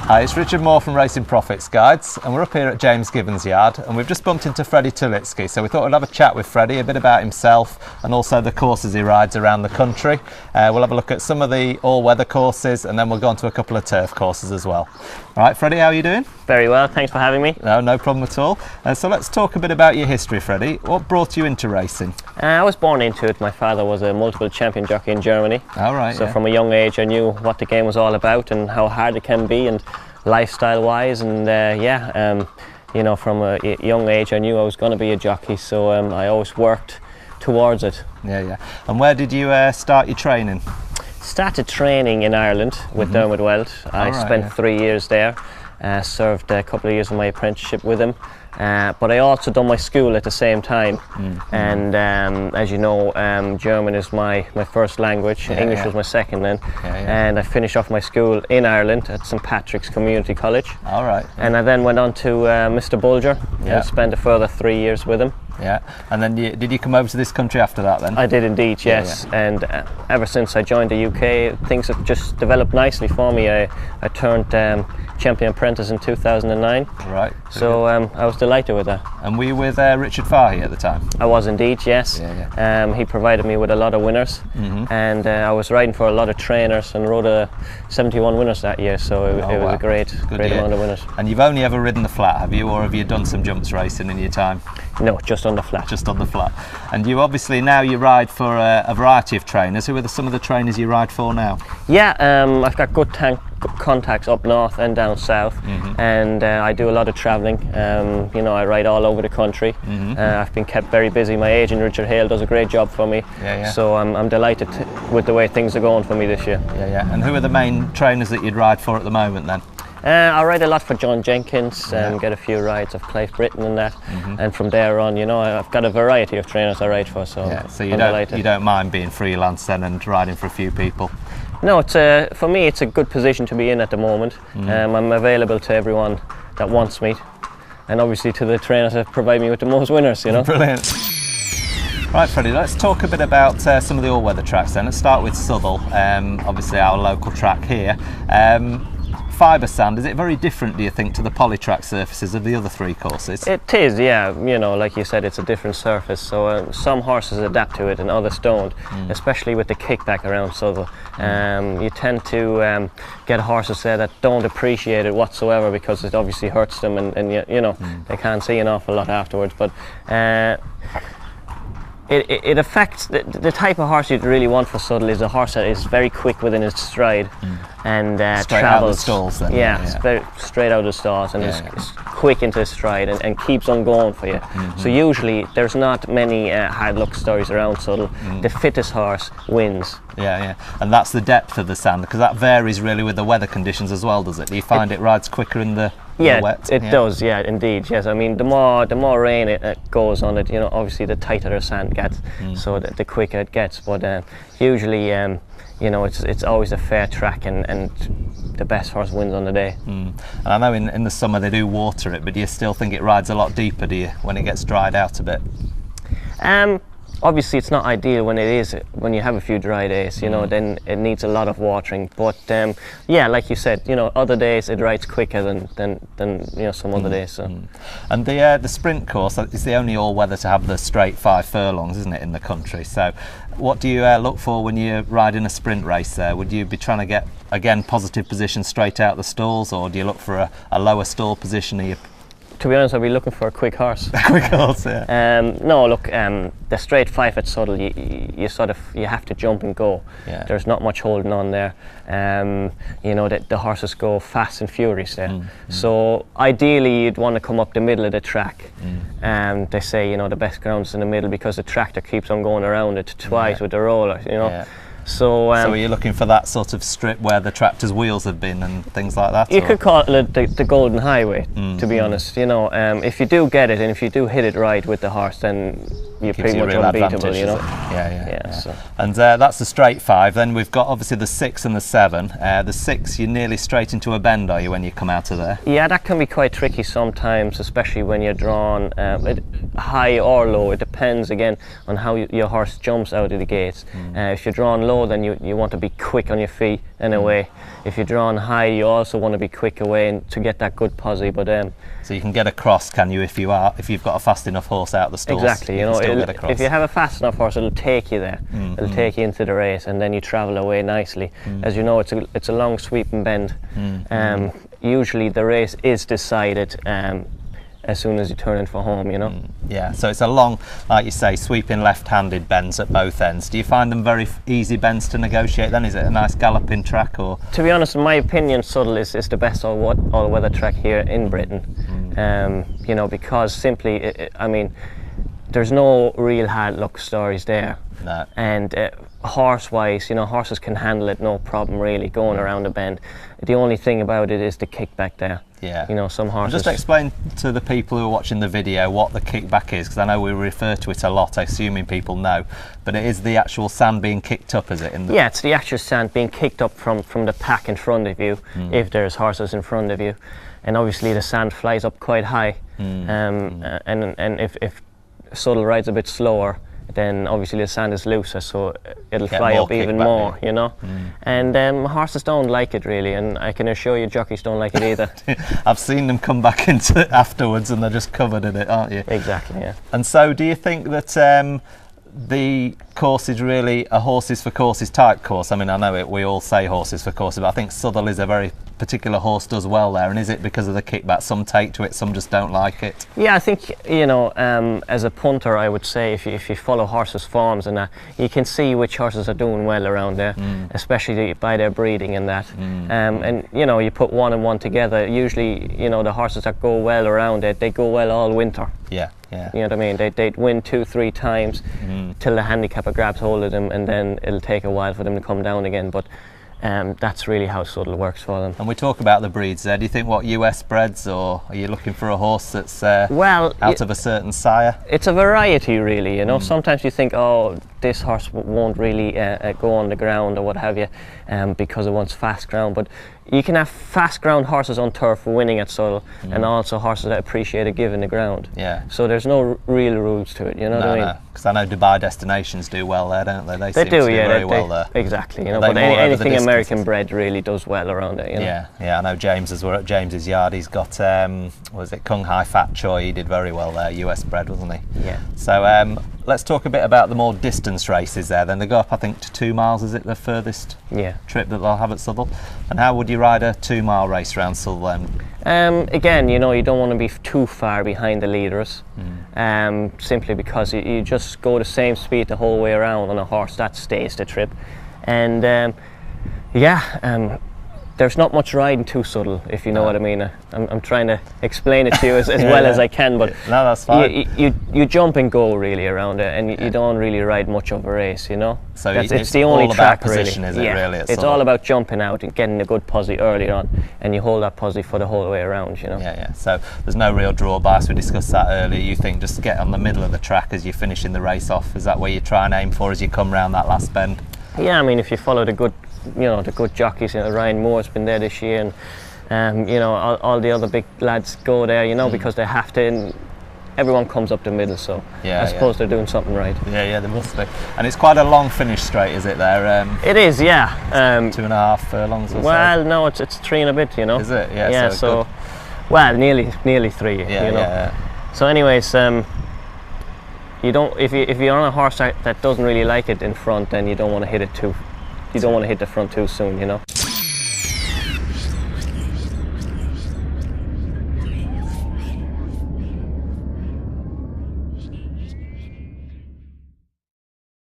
Hi, it's Richard Moore from Racing Profits Guides, and we're up here at James Gibbons Yard, and we've just bumped into Freddie Tylicki, so we thought we'd have a chat with Freddie, a bit about himself and also the courses he rides around the country. We'll have a look at some of the all-weather courses, and then we'll go on to a couple of turf courses as well. All right, Freddie, how are you doing? Very well, thanks for having me. No problem at all. So let's talk a bit about your history, Freddie. What brought you into racing? I was born into it. My father was a multiple champion jockey in Germany. All right. So from a young age I knew what the game was all about and how hard it can be, and lifestyle wise, and you know, from a young age I knew I was going to be a jockey, so I always worked towards it. Yeah. And where did you start your training? Started training in Ireland with Dermot Weld. I spent 3 years there, served a couple of years of my apprenticeship with him, but I also done my school at the same time. And as you know, German is my first language. English was my second then. And I finished off my school in Ireland at St Patrick's Community College. All right. And I then went on to Mr Bulger and spent a further 3 years with him. Yeah, and then did you come over to this country after that then? I did indeed, yes. And ever since I joined the UK, things have just developed nicely for me. I turned champion apprentice in 2009. Right. So I was delighted with that. And were you with Richard Fahey at the time? I was indeed, yes. He provided me with a lot of winners, and I was riding for a lot of trainers and rode 71 winners that year, so it was a great amount of winners. And you've only ever ridden the flat, have you, or have you done some jumps racing in your time? No, just on the flat. Just on the flat. And you obviously now you ride for a variety of trainers. Who are some of the trainers you ride for now? Yeah, I've got good contacts up north and down south, and I do a lot of travelling. You know, I ride all over the country. I've been kept very busy. My agent Richard Hale does a great job for me. So I'm delighted with the way things are going for me this year. And who are the main trainers that you'd ride for at the moment then? I ride a lot for John Jenkins, get a few rides of Clive Britton and that, and from there on, you know, I've got a variety of trainers I ride for. So you don't mind being freelance then and riding for a few people? No, it's for me it's a good position to be in at the moment. I'm available to everyone that wants me, and obviously to the trainers that provide me with the most winners, you know. Brilliant. Right, Freddie, let's talk a bit about some of the all-weather tracks then. Let's start with Southwell, obviously our local track here. Fibre sand, is it very different, do you think, to the polytrack surfaces of the other three courses? It is, yeah. You know, like you said, it's a different surface, so some horses adapt to it and others don't, especially with the kickback around Southwell. You tend to get horses there that don't appreciate it whatsoever because it obviously hurts them, and you know, they can't see an awful lot afterwards. But it affects the type of horse you'd really want for Southwell is a horse that is very quick within his stride and straight travels. Out of the stalls then. It's very straight out of the stalls and is quick into his stride and keeps on going for you. So usually there's not many hard luck stories around Southwell. The fittest horse wins. And that's the depth of the sand, because that varies really with the weather conditions as well, does it? Do you find it rides quicker in the wet? It does, indeed, yes. I mean, the more rain it goes on it, you know, obviously the tighter the sand gets, so the quicker it gets. But usually, you know, it's always a fair track, and the best horse wins on the day. And I know in the summer they do water it, but do you still think it rides a lot deeper, do you, when it gets dried out a bit? Obviously it's not ideal when you have a few dry days, you know, then it needs a lot of watering. But like you said, you know, other days it rides quicker than you know, some other days. So. And the sprint course is the only all-weather to have the straight 5 furlongs, isn't it, in the country? So what do you look for when you're riding a sprint race there? Would you be trying to get, again, positive position straight out the stalls, or do you look for a lower stall position? Are you... To be honest, I'll be looking for a quick horse. A quick horse, yeah. No, look, the straight 5 at Southwell, you have to jump and go. There's not much holding on there. You know, the horses go fast and furious there. So ideally, you'd want to come up the middle of the track. They say, you know, the best ground's in the middle because the tractor keeps on going around it twice with the roller, you know. So are you looking for that sort of strip where the tractor's wheels have been and things like that? You could call it the golden highway, to be honest. You know, if you do get it and if you do hit it right with the horse, then you're pretty much unbeatable, you know. So. And that's the straight 5. Then we've got obviously the 6 and the 7. The 6, you're nearly straight into a bend, are you, when you come out of there? Yeah, that can be quite tricky sometimes, especially when you're drawn high or low. It depends again on how your horse jumps out of the gates. If you're drawn low, low, then you want to be quick on your feet and away. If you're drawn high, you also want to be quick away and to get that good posie. But so you can get across, can you, if you've got a fast enough horse out the stalls? Exactly. If you have a fast enough horse, it'll take you there. It'll take you into the race, and then you travel away nicely. As you know, it's a long sweeping bend. Usually the race is decided as soon as you turn in for home, Yeah, so it's a long, like you say, sweeping left-handed bends at both ends. Do you find them very easy bends to negotiate then? Is it a nice galloping track? Or? To be honest, in my opinion, Southwell is the best all-weather track here in Britain. Because simply, there's no real hard luck stories there. No. And horse-wise, horses can handle it no problem really going around a bend. The only thing about it is the kickback there. Yeah. Some horses. Just explain to the people who are watching the video what the kickback is, because I know we refer to it a lot, assuming people know, but it is the actual sand being kicked up, is it? Yeah, it's the actual sand being kicked up from the pack in front of you, if there's horses in front of you, and obviously the sand flies up quite high, and if Southwell rides a bit slower, then obviously the sand is looser, so it'll fly up even more, And horses don't like it really, and I can assure you jockeys don't like it either. I've seen them come back into it afterwards and they're just covered in it, aren't you? Exactly, yeah. And so do you think that the course is really a horses for courses type course? I mean, I know we all say horses for courses, but I think Southwell is a very particular horse does well there. And is it because of the kickback? Some take to it, some just don't like it. Yeah, I think as a punter, I would say if you follow horses' forms and that, you can see which horses are doing well around there, especially by their breeding and that. And you put one and one together. Usually, the horses that go well around it, they go well all winter. Yeah, yeah. You know what I mean? They'd win 2-3 times till the handicapper grabs hold of them, and then it'll take a while for them to come down again. But that's really how Southwell works for them. And we talk about the breeds there. Do you think US breds, or are you looking for a horse that's out of a certain sire? It's a variety really, Sometimes you think, oh, this horse won't really go on the ground or what have you, because it wants fast ground. But you can have fast ground horses on turf winning at Southwell, and also horses that appreciate a give in the ground. Yeah. So there's no real rules to it, what I mean? No, because I know Dubai Destinations do well there, don't they? They seem do, to do very well there. Exactly, But anything American bred really does well around it, Yeah, I know James, we're at James's yard, he's got, Kung Hai Fat Choi, he did very well there, US bred, wasn't he? Yeah. So let's talk a bit about the more distance races there then. They go up, I think, to 2 miles, is it the furthest trip that they'll have at Southwell? And how would you ride a 2 mile race around Southwell? Again, you don't want to be too far behind the leaders, simply because you just go the same speed the whole way around on a horse that stays the trip. And there's not much riding to Southwell, if you know what I mean. I'm trying to explain it to you as well as I can, but no, that's fine. You jump and go really around it, and you don't really ride much of a race, So it's the only track position, really. Is it really? It's all about jumping out and getting a good posie early on, and you hold that posie for the whole way around, Yeah. So there's no real draw bias. We discussed that earlier. You think just get on the middle of the track as you're finishing the race off. Is that where you try and aim for as you come round that last bend? Yeah, I mean, if you follow the good jockeys, Ryan Moore's been there this year, and all the other big lads go there, because they have to, and everyone comes up the middle, so I suppose they're doing something right. Yeah, they must be. And it's quite a long finish straight, is it there? It is, yeah. 2.5 furlongs or so? Well, no, it's 3 and a bit, Is it? Yeah, so well, nearly 3, Yeah. So anyways, you don't, if you're on a horse that doesn't really like it in front, then you don't want to hit it too. You don't want to hit the front too soon,